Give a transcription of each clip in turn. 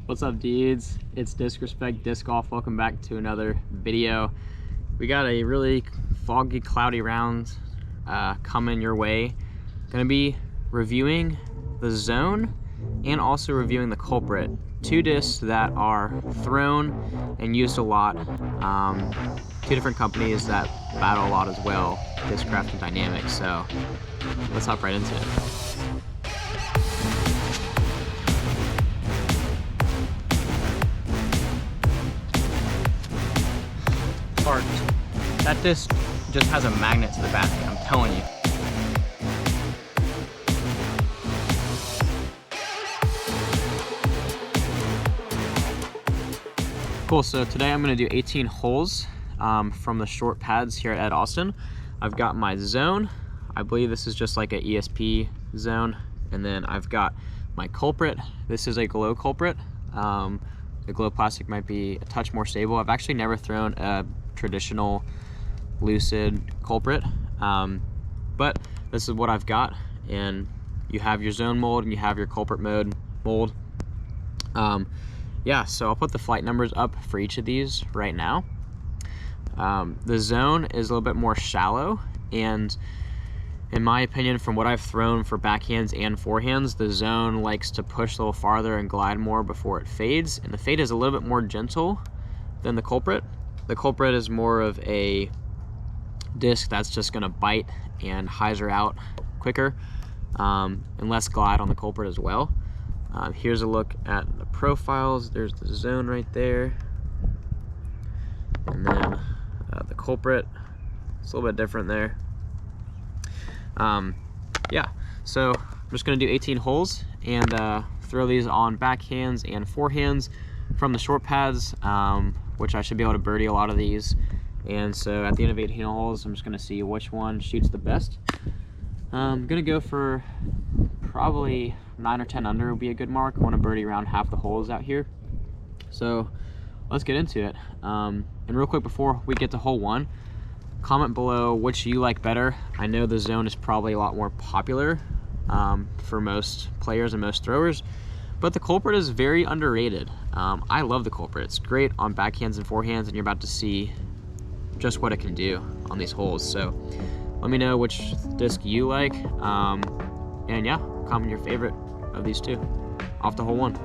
What's up, dudes? It's Discraft Disc Golf. Welcome back to another video. We got a really foggy, cloudy round coming your way. Gonna be reviewing the Zone and also reviewing the Culprit. Two discs that are thrown and used a lot. Two different companies that battle a lot as well, Discraft and Dynamic. So let's hop right into it. Hard. That disc just has a magnet to the basket, I'm telling you. Cool, so today I'm gonna do 18 holes from the short pads here at Ed Austin. I've got my Zone. I believe this is just like a ESP Zone. And then I've got my Culprit. This is a glow Culprit. The glow plastic might be a touch more stable. I've actually never thrown a traditional lucid Culprit, but this is what I've got. And you have your Zone mold and you have your Culprit mold. Yeah, so I'll put the flight numbers up for each of these right now. The Zone is a little bit more shallow, and in my opinion, from what I've thrown for backhands and forehands, the Zone likes to push a little farther and glide more before it fades, and the fade is a little bit more gentle than the Culprit. The Culprit is more of a disc that's just gonna bite and hyzer out quicker, and less glide on the Culprit as well. Here's a look at the profiles. There's the Zone right there, and then the Culprit. It's a little bit different there. Yeah, so I'm just gonna do 18 holes and throw these on backhands and forehands from the short pads, which I should be able to birdie a lot of these. And so at the end of 18 holes, I'm just gonna see which one shoots the best. I'm gonna go for probably 9 or 10 under would be a good mark. I want to birdie around half the holes out here. So let's get into it. And real quick before we get to hole one, comment below which you like better. I know the Zone is probably a lot more popular for most players and most throwers, but the Culprit is very underrated. I love the Culprit. It's great on backhands and forehands, and you're about to see just what it can do on these holes. So let me know which disc you like, and yeah, comment your favorite of these two. Off to hole one.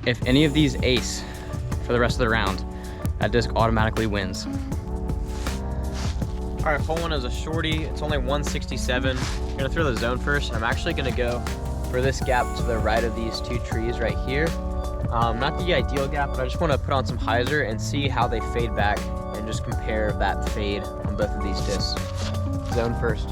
If any of these ace for the rest of the round, that disc automatically wins. All right, hole one is a shorty. It's only 167. I'm gonna throw the Zone first, and I'm actually gonna go for this gap to the right of these two trees right here. Not the ideal gap, but I just wanna put on some hyzer and see how they fade back and just compare that fade on both of these discs. Zone first.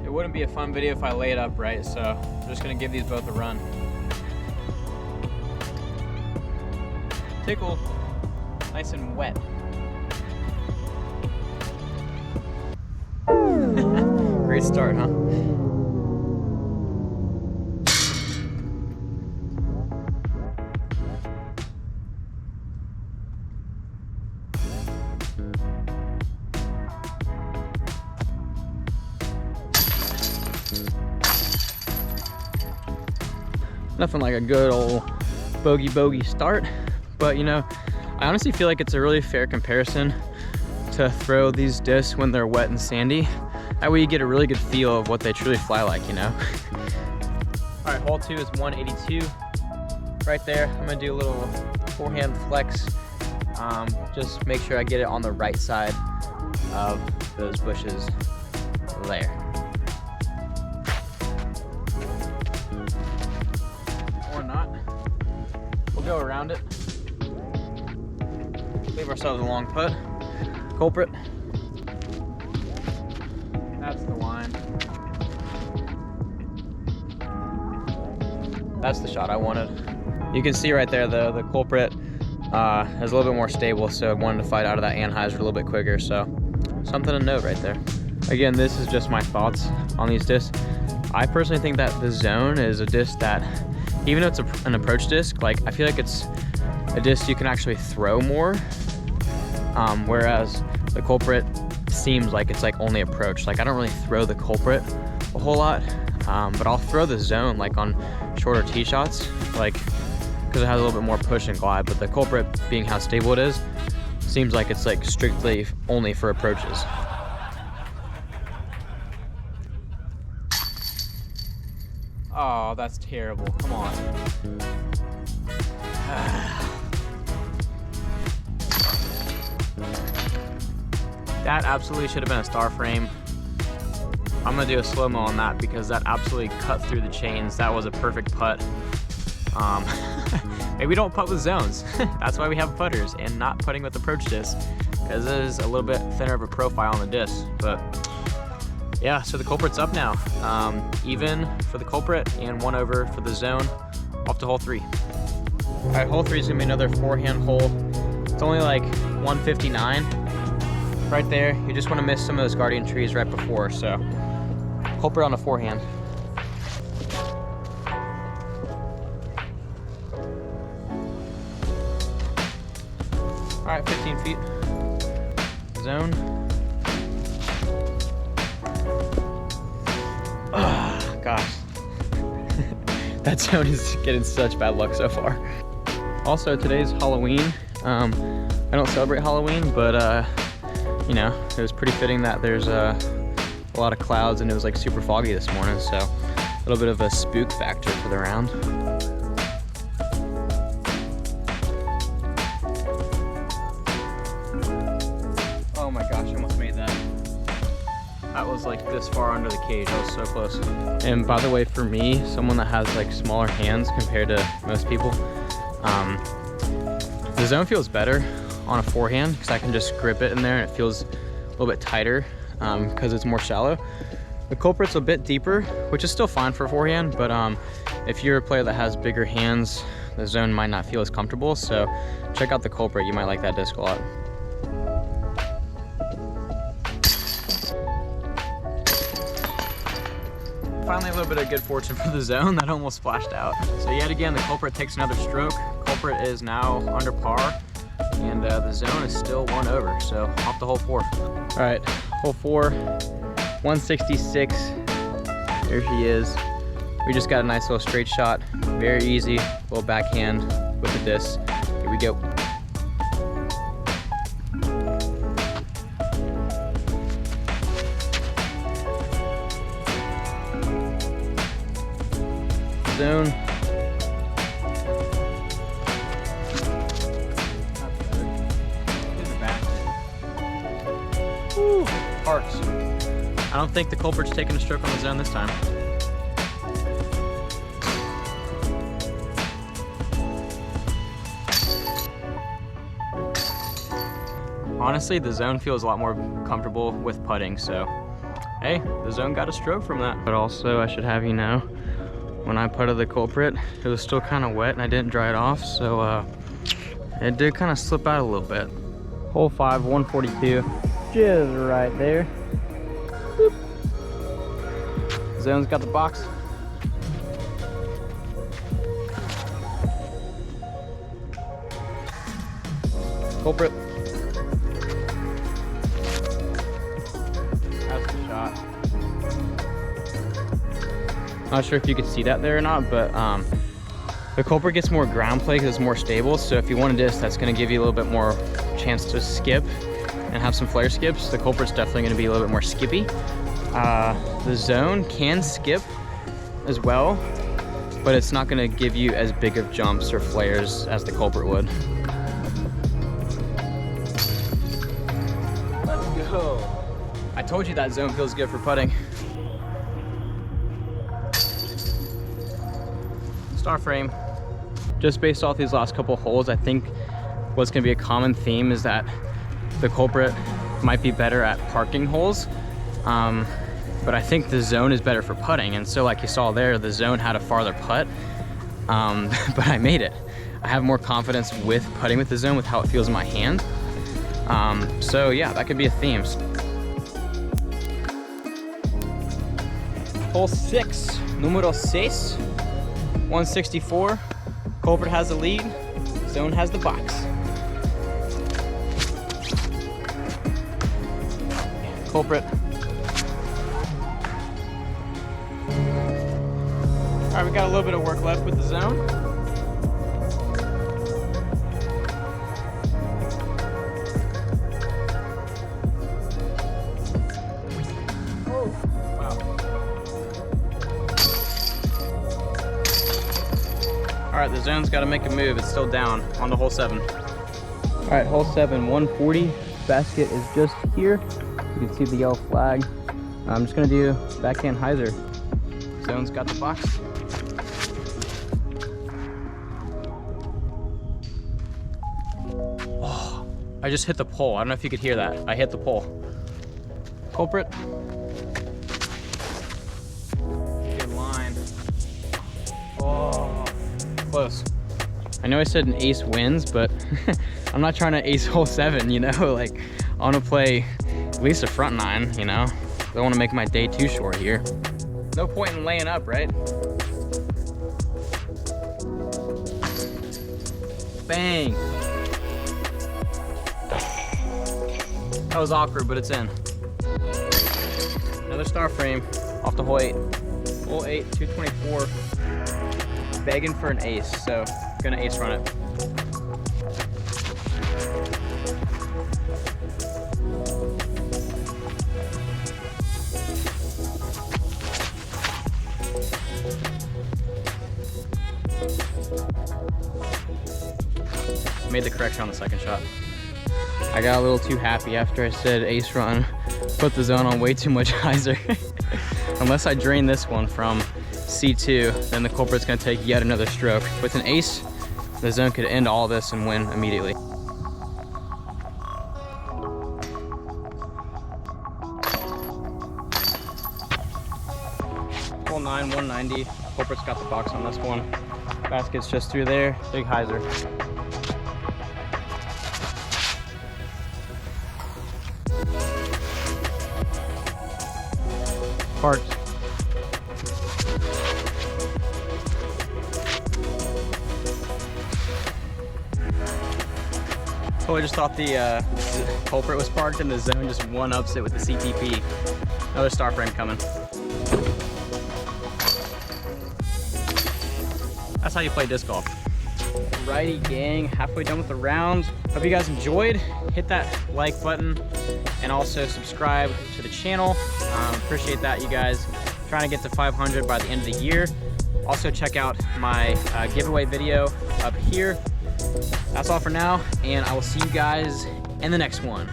It wouldn't be a fun video if I lay it upright, so I'm just gonna give these both a run. Tickle, nice and wet. Great start, huh? Nothing like a good old bogey start, but you know, I honestly feel like it's a really fair comparison to throw these discs when they're wet and sandy. That way you get a really good feel of what they truly fly like, you know? All right, hole two is 182. Right there, I'm gonna do a little forehand flex. Just make sure I get it on the right side of those bushes there. Go around it. Leave ourselves a long putt. Culprit. That's the line. That's the shot I wanted. You can see right there the Culprit is a little bit more stable, so I wanted to fight out of that anhyzer a little bit quicker, so something to note right there. Again, this is just my thoughts on these discs. I personally think that the Zone is a disc that, even though it's an approach disc, like I feel like it's a disc you can actually throw more, whereas the Culprit seems like it's like only approach. Like I don't really throw the Culprit a whole lot, but I'll throw the Zone like on shorter tee shots, like because it has a little bit more push and glide. But the Culprit, being how stable it is, seems like it's like strictly only for approaches. Oh, that's terrible. Come on. That absolutely should have been a star frame. I'm gonna do a slow-mo on that because that absolutely cut through the chains. That was a perfect putt. Maybe we don't putt with zones. That's why we have putters and not putting with approach discs, because it is a little bit thinner of a profile on the disc. But yeah, so the Culprit's up now. Even for the Culprit and 1 over for the Zone, off to hole 3. All right, hole 3 is gonna be another forehand hole. It's only like 159 right there. You just wanna miss some of those guardian trees right before, so Culprit on the forehand. All right, 15 feet. Zone. Oh, gosh. That Zone is getting such bad luck so far. Also, today's Halloween. I don't celebrate Halloween, but you know, it was pretty fitting that there's a lot of clouds and it was like super foggy this morning, so a little bit of a spook factor for the round. Oh my gosh, I almost made that. That was like this far under the cage. I was so close. And by the way, for me, someone that has like smaller hands compared to most people, the Zone feels better on a forehand because I can just grip it in there and it feels a little bit tighter because it's more shallow. The Culprit's a bit deeper, which is still fine for a forehand, but if you're a player that has bigger hands, the Zone might not feel as comfortable. So check out the Culprit. You might like that disc a lot. Finally, a little bit of good fortune for the Zone. That almost splashed out. So yet again, the Culprit takes another stroke. Culprit is now under par, and the Zone is still 1 over. So off to hole 4. All right, hole 4, 166. There she is. We just got a nice little straight shot. Very easy, little backhand with the disc. Here we go. Zone. Woo, hearts. I don't think the Culprit's taking a stroke on the Zone this time. Honestly, the Zone feels a lot more comfortable with putting, so hey, the Zone got a stroke from that. But also, I should have you know, when I putted the Culprit, it was still kind of wet and I didn't dry it off, so it did kind of slip out a little bit. Hole 5, 142, just right there. Boop. Zone's got the box. Culprit. That's the shot. Not sure if you could see that there or not, but the Culprit gets more ground play because it's more stable. So if you want a disc that's going to give you a little bit more chance to skip and have some flare skips, the Culprit's definitely going to be a little bit more skippy. The Zone can skip as well, but it's not going to give you as big of jumps or flares as the Culprit would. Let's go. I told you that Zone feels good for putting. Star frame. Just based off these last couple holes, I think what's going to be a common theme is that the Culprit might be better at parking holes, but I think the Zone is better for putting. And so like you saw there, the Zone had a farther putt, but I made it. I have more confidence with putting with the Zone with how it feels in my hand. So yeah, that could be a theme. Hole 6, numero 6, 164. Culprit has the lead, Zone has the box. Culprit. All right, we got a little bit of work left with the Zone. All right, the Zone's got to make a move. It's still down on the hole 7. All right, hole 7, 140. Basket is just here. You can see the yellow flag. I'm just gonna do backhand hyzer. Zone's got the box. Oh, I just hit the pole. I don't know if you could hear that. I hit the pole. Culprit. Good line. Oh, close. I know I said an ace wins, but I'm not trying to ace hole 7, you know? Like, I want to play at least a front 9, you know? I don't want to make my day too short here. No point in laying up, right? Bang! That was awkward, but it's in. Another star frame off the hole 8. Hole 8, 224. Begging for an ace, so gonna ace run it. Made the correction on the second shot. I got a little too happy after I said ace run. Put the Zone on way too much hyzer. Unless I drain this one from C2, then the Culprit's gonna take yet another stroke. With an ace, the Zone could end all this and win immediately. Hole 9, 190. Culprit's got the box on this one. Basket's just through there. Big hyzer. Parked. Oh, I just thought the Culprit was parked and the Zone just one-ups it with the CTP. Another star frame coming. That's how you play disc golf. Alrighty gang, halfway done with the round. Hope you guys enjoyed. Hit that like button and also subscribe to the channel. Appreciate that, you guys. Trying to get to 500 by the end of the year. Also check out my giveaway video up here. That's all for now, and I will see you guys in the next one.